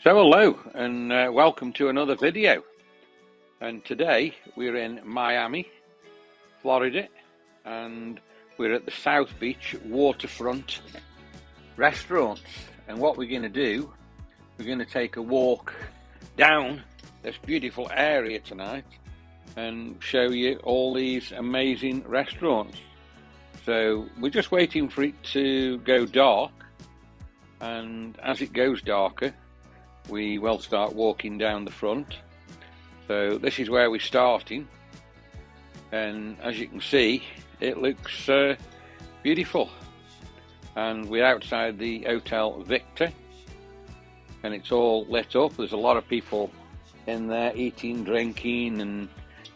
So hello and welcome to another video, and today we're in Miami, Florida, and we're at the South Beach waterfront restaurants. And what we're going to do, we're going to take a walk down this beautiful area tonight and show you all these amazing restaurants. So we're just waiting for it to go dark, and as it goes darker we will start walking down the front. So this is where we're starting, and as you can see it looks beautiful, and we're outside the Hotel Victor and it's all lit up. There's a lot of people in there eating, drinking and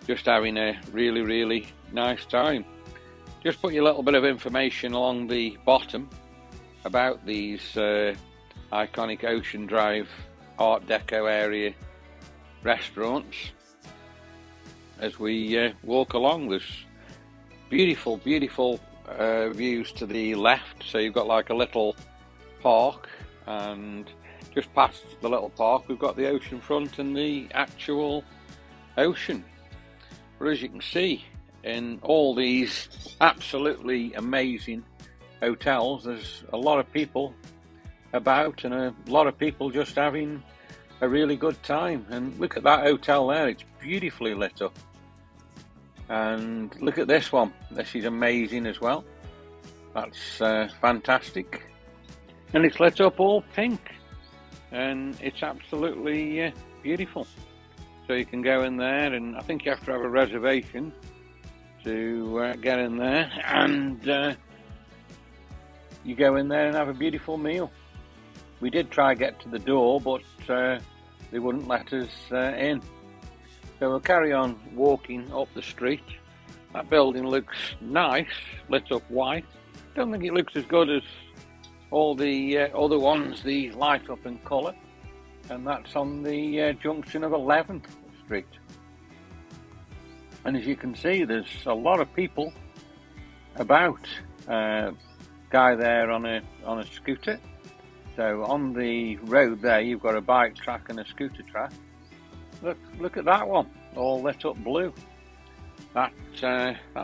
just having a really nice time. Just put you a little bit of information along the bottom about these iconic Ocean Drive Art Deco area restaurants as we walk along. There's beautiful views to the left, so you've got like a little park, and just past the little park we've got the ocean front and the actual ocean. But as you can see, in all these absolutely amazing hotels there's a lot of people about and a lot of people just having a really good time. And look at that hotel there, it's beautifully lit up. And look at this one, this is amazing as well. That's fantastic, and it's lit up all pink and it's absolutely beautiful. So you can go in there, and I think you have to have a reservation to get in there, and you go in there and have a beautiful meal. We did try to get to the door, but they wouldn't let us in. So we'll carry on walking up the street. That building looks nice, lit up white. Don't think it looks as good as all the other ones, the light up in colour. And that's on the junction of 11th Street. And as you can see, there's a lot of people about. Guy there on a scooter. So on the road there you've got a bike track and a scooter track. Look at that one, all lit up blue. That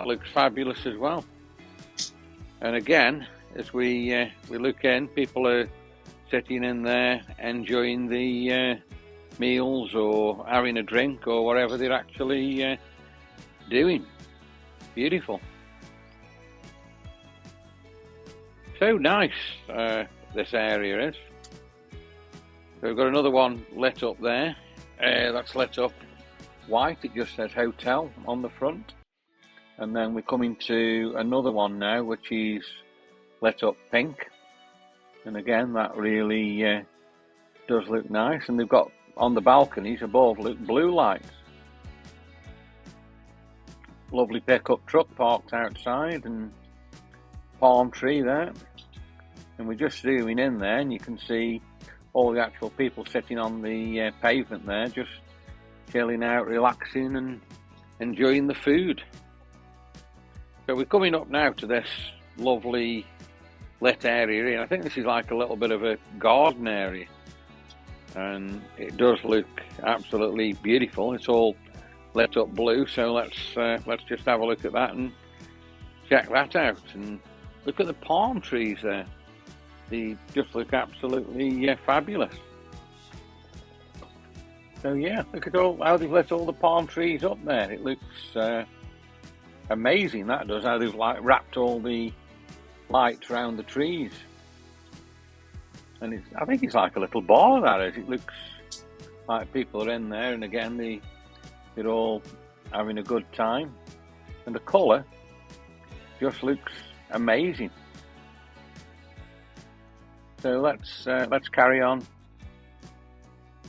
looks fabulous as well. And again, as we look in, people are sitting in there enjoying the meals or having a drink or whatever they're actually doing. Beautiful. So nice this area is. So we've got another one lit up there. That's lit up white, it just says hotel on the front. And then we're coming to another one now which is lit up pink. And again that really does look nice. And they've got on the balconies above blue lights. Lovely pickup truck parked outside and palm tree there. And we're just zooming in there and you can see all the actual people sitting on the pavement there, just chilling out, relaxing and enjoying the food. So we're coming up now to this lovely lit area, and I think this is like a little bit of a garden area, and it does look absolutely beautiful. It's all lit up blue, so let's just have a look at that and check that out. And look at the palm trees there. They just look absolutely fabulous. So yeah, look at how they've lit all the palm trees up there. It looks amazing, that does, how they've like wrapped all the lights around the trees. And I think it's like a little bar, that is. It looks like people are in there, and again they're all having a good time. And the colour just looks amazing. So let's carry on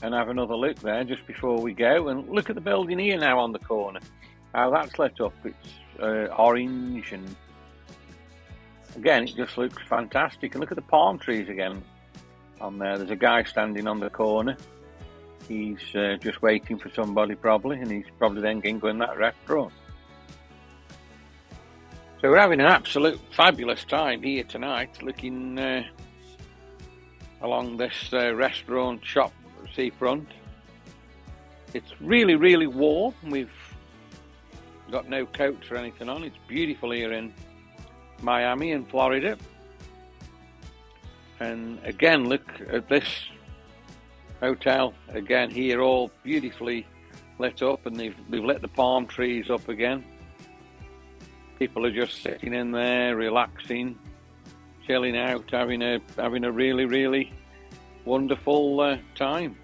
and have another look there just before we go. And look at the building here now on the corner, how that's lit up. It's orange, and again it just looks fantastic. And look at the palm trees again on there. There's a guy standing on the corner. He's just waiting for somebody probably, and he's probably then going to go in that restaurant. So we're having an absolute fabulous time here tonight, looking along this restaurant shop seafront. It's really, really warm. We've got no coats or anything on. It's beautiful here in Miami in Florida. And again, look at this hotel again here, all beautifully lit up, and they've lit the palm trees up again. People are just sitting in there, relaxing, chilling out, having a really, really wonderful time.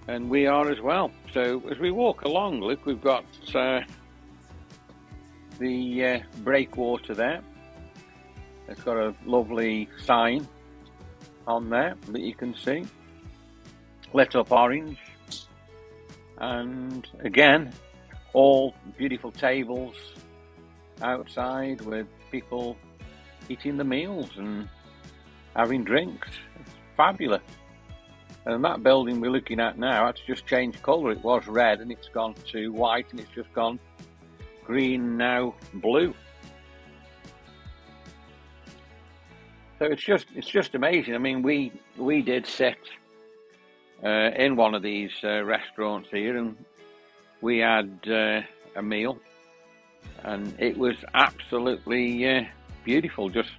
And we are as well. So as we walk along, look, we've got the breakwater there. It's got a lovely sign on there that you can see, lit up orange, and again, all beautiful tables outside with people eating the meals and having drinks. It's fabulous. And that building we're looking at now, that's just changed colour. It was red and it's gone to white, and it's just gone green, now blue. So it's just amazing. I mean, we did sit in one of these restaurants here, and we had a meal, and it was absolutely beautiful. Just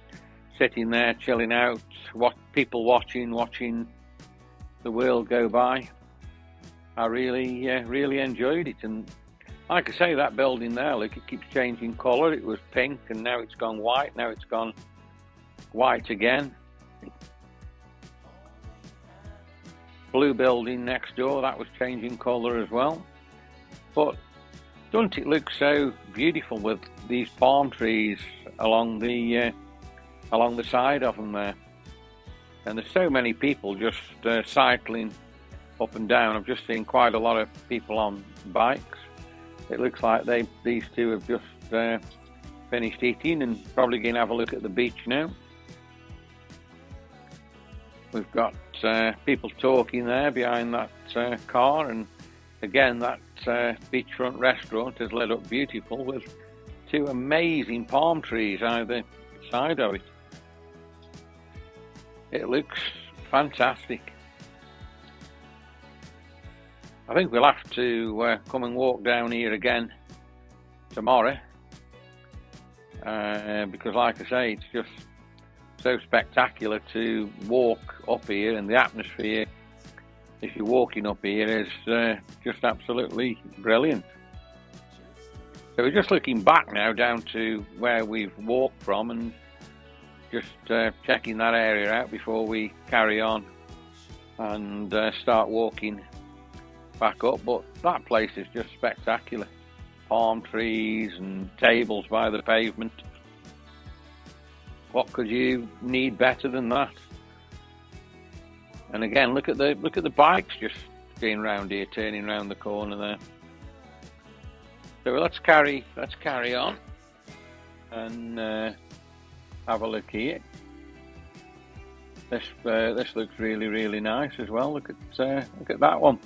sitting there, chilling out, people watching the world go by. I really enjoyed it. And like I say, that building there, look, it keeps changing colour. It was pink, and now it's gone white. Now it's gone white again. Blue building next door, that was changing colour as well. But doesn't it look so beautiful with these palm trees along the side of them there? And there's so many people just cycling up and down. I've just seen quite a lot of people on bikes. It looks like these two have just finished eating and probably going to have a look at the beach now. We've got people talking there behind that car, and again, that beachfront restaurant is lit up beautiful with two amazing palm trees either side of it. It looks fantastic. I think we'll have to come and walk down here again tomorrow, because like I say, it's just so spectacular to walk up here, and the atmosphere if you're walking up here is just absolutely brilliant. So we're just looking back now down to where we've walked from, and just checking that area out before we carry on and start walking back up. But that place is just spectacular. Palm trees and tables by the pavement. What could you need better than that? And again, look at the bikes just going round here, turning round the corner there. So let's carry on and have a look here. This looks really nice as well. Look at that one.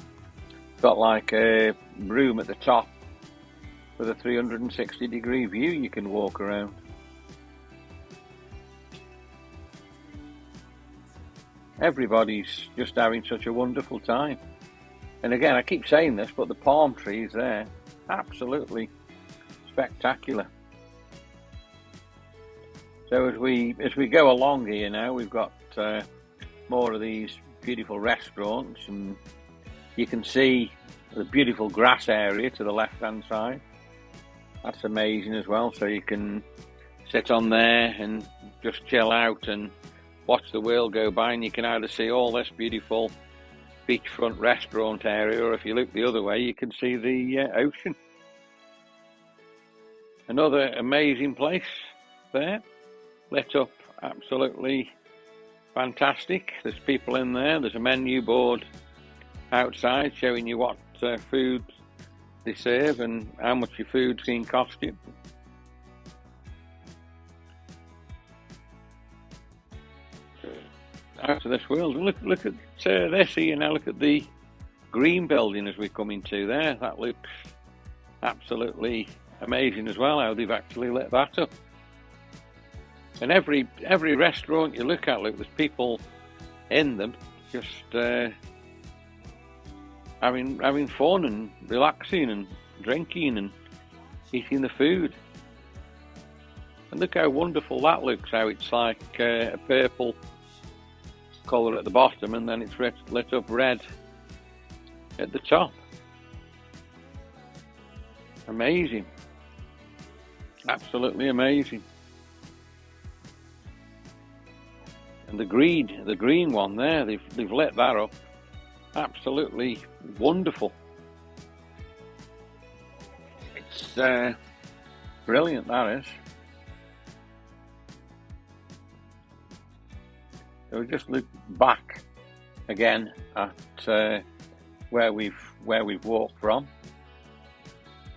It's got like a room at the top with a 360-degree view you can walk around. Everybody's just having such a wonderful time. And again, I keep saying this, but the palm trees there, absolutely spectacular. So as we go along here now, we've got more of these beautiful restaurants, and you can see the beautiful grass area to the left-hand side. That's amazing as well. So you can sit on there and just chill out and watch the world go by, and you can either see all this beautiful beachfront restaurant area, or if you look the other way, you can see the ocean. Another amazing place there, lit up absolutely fantastic. There's people in there. There's a menu board outside showing you what food they serve and how much your food's going to cost you. Out of this world. Look at this here now. Look at the green building as we come into there. That looks absolutely amazing as well, how they've actually lit that up. And every restaurant you look at, look, there's people in them just having fun and relaxing and drinking and eating the food. And look how wonderful that looks, how it's like a purple colour at the bottom and then it's lit up red at the top. Amazing. Absolutely amazing. And the green one there, they've lit that up. Absolutely wonderful. It's brilliant, that is. So just look back again at where we've walked from.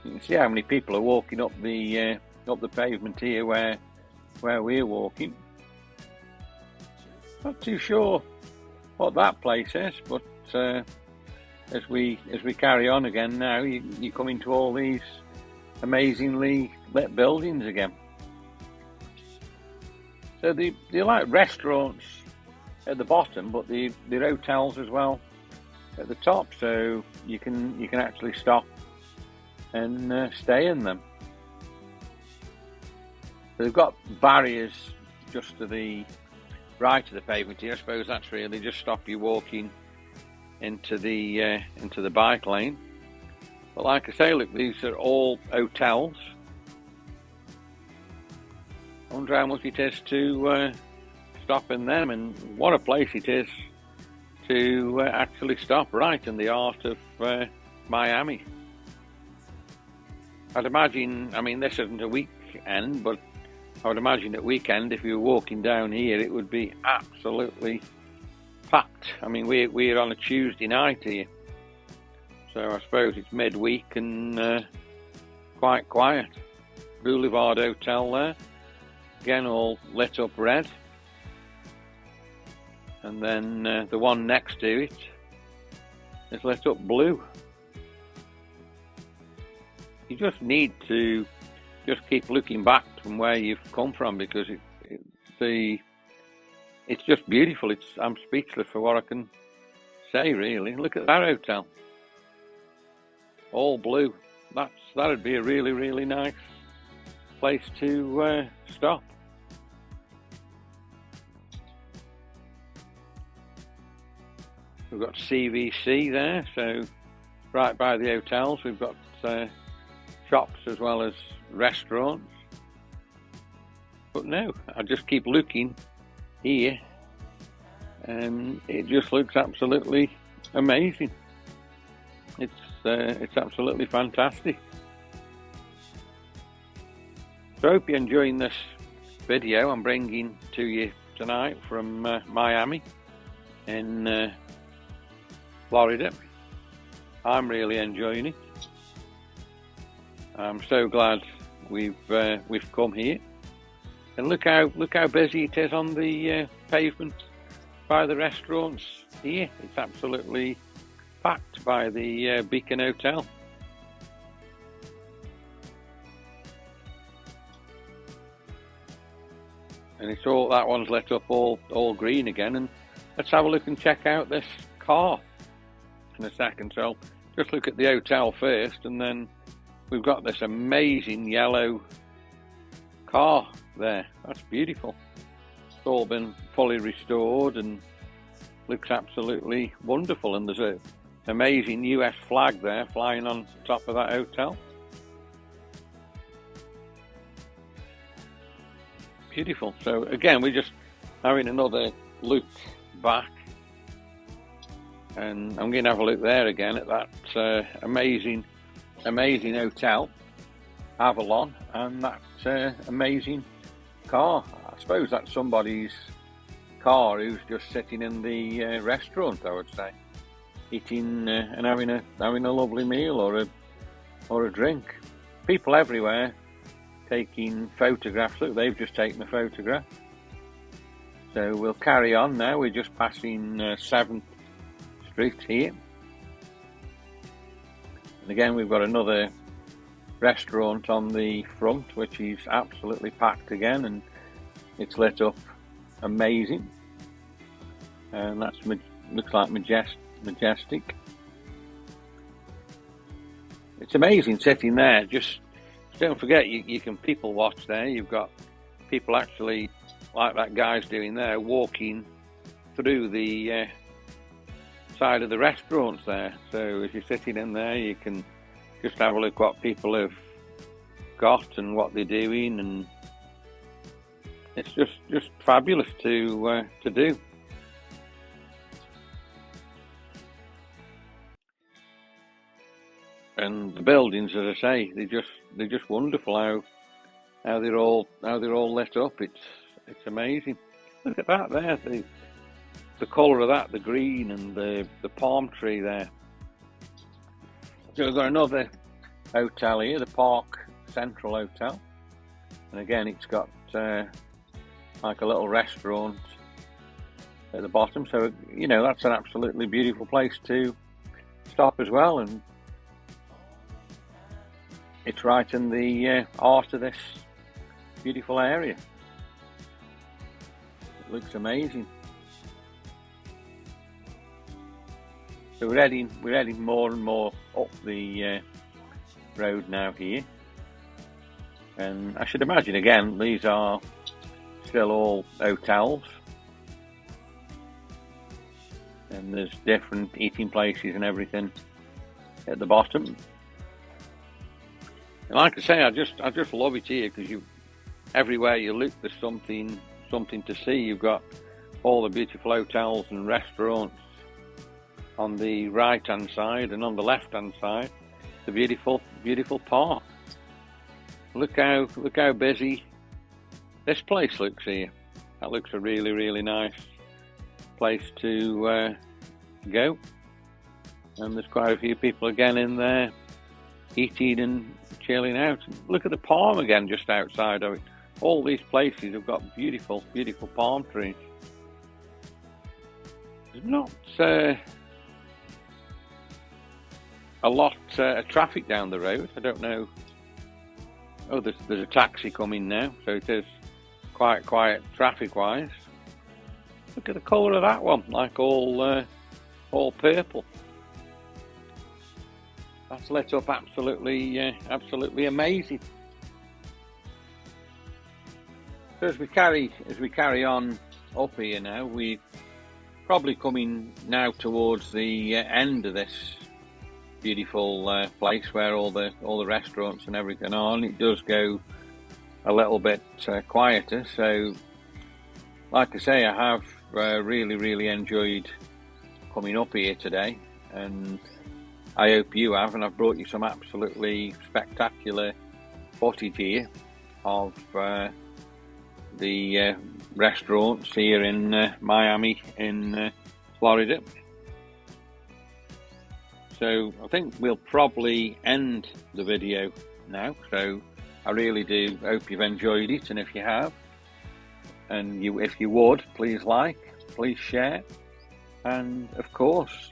You can see how many people are walking up the pavement here where we're walking. Not too sure what that place is, but as we carry on again now, you come into all these amazingly lit buildings again. So they're like restaurants at the bottom, but they're hotels as well at the top, so you can actually stop and stay in them. So they've got barriers just to the right of the pavement here. I suppose that's really just stop you walking into the bike lane. But like I say, look, these are all hotels. I wonder how much it is to stop in them, and what a place it is to actually stop right in the heart of Miami. I'd imagine, I mean, this isn't a weekend, but I would imagine at weekend, if you were walking down here, it would be absolutely packed. I mean, we're on a Tuesday night here, so I suppose it's midweek and quite quiet. Boulevard Hotel there, again all lit up red, and then the one next to it is lit up blue. You just need to just keep looking back from where you've come from, because it's just beautiful. I'm speechless for what I can say, really. Look at that hotel, all blue. That'd be a really, really nice place to stop. We've got CVC there, so right by the hotels. We've got shops as well as restaurants. But no, I just keep looking here and it just looks absolutely amazing. It's absolutely fantastic. So I hope you're enjoying this video I'm bringing to you tonight from Miami in Florida. I'm really enjoying it. I'm so glad we've come here, and look how busy it is on the pavement by the restaurants here. It's absolutely packed by the Beacon Hotel. And it's all, that one's lit up all green again. And let's have a look and check out this car in a second. So just look at the hotel first, and then we've got this amazing yellow car there. That's beautiful. It's all been fully restored and looks absolutely wonderful. And there's an amazing US flag there flying on top of that hotel. Beautiful. So again, we're just having another look back, and I'm going to have a look there again at that amazing hotel, Avalon, and that amazing car. I suppose that's somebody's car who's just sitting in the restaurant, I would say, eating and having a lovely meal or a drink. People everywhere taking photographs. Look, they've just taken a photograph. So we'll carry on now. We're just passing 7th Street here. And again, we've got another restaurant on the front, which is absolutely packed again, and it's lit up amazing. And that's looks like majestic. It's amazing sitting there. Just don't forget, you can people watch there. You've got people actually, like that guy's doing there, walking through the side of the restaurants there. So if you're sitting in there, you can just have a look what people have got and what they're doing, and it's just fabulous to do. And the buildings, as I say, they're just wonderful how they're all lit up. It's amazing. Look at that there, the colour of that, the green and the palm tree there. So we've got another hotel here, the Park Central Hotel, and again it's got like a little restaurant at the bottom. So you know, that's an absolutely beautiful place to stop as well, and it's right in the heart of this beautiful area. It looks amazing. So we're heading more and more up the road now here, and I should imagine again these are still all hotels, and there's different eating places and everything at the bottom. And like I say, I just love it here, because everywhere you look there's something to see. You've got all the beautiful hotels and restaurants on the right hand side, and on the left hand side the beautiful park. Look how busy this place looks here. That looks a really nice place to go, and there's quite a few people again in there eating and chilling out. Look at the palm again just outside of it. All these places have got beautiful palm trees. There's not a lot of traffic down the road. I don't know. Oh, there's a taxi coming now, so it is quite quiet traffic wise. Look at the colour of that one, like all purple. That's lit up absolutely amazing. So as we carry on up here now, we're probably coming now towards the end of this beautiful place where all the restaurants and everything are, and it does go a little bit quieter. So like I say, I have really enjoyed coming up here today, and I hope you have, and I've brought you some absolutely spectacular footage here of the restaurants here in Miami in Florida. So I think we'll probably end the video now. So I really do hope you've enjoyed it, and if you have, and if you would, please like, please share, and of course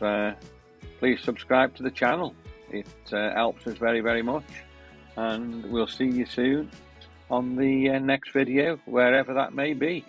please subscribe to the channel. It helps us very much, and we'll see you soon on the next video, wherever that may be.